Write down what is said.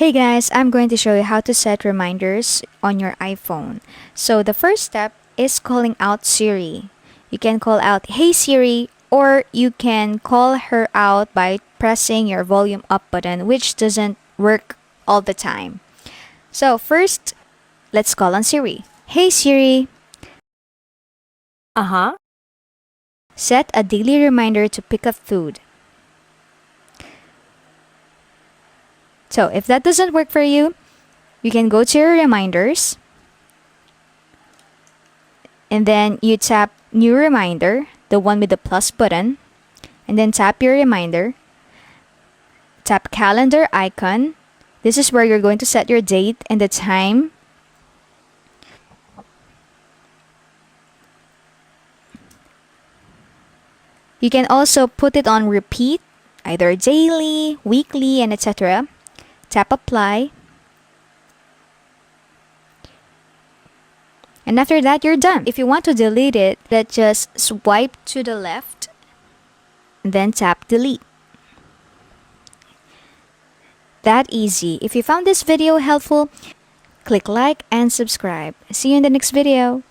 Hey guys, I'm going to show you how to set reminders on your iPhone. So the first step is calling out Siri. You can call out Hey Siri, or you can call her out by pressing your volume up button, which doesn't work all the time. So first, let's call on Siri. Hey Siri, Uh-huh. set a daily reminder to pick up food. So if that doesn't work for you, you can go to your reminders and then you tap new reminder, the one with the plus button, and then tap your reminder. Tap calendar icon. This is where you're going to set your date and the time. You can also put it on repeat, either daily, weekly, and etc. Tap apply. And after that, you're done. If you want to delete it, just swipe to the left, and then tap delete. That easy. If you found this video helpful, click like and subscribe. See you in the next video.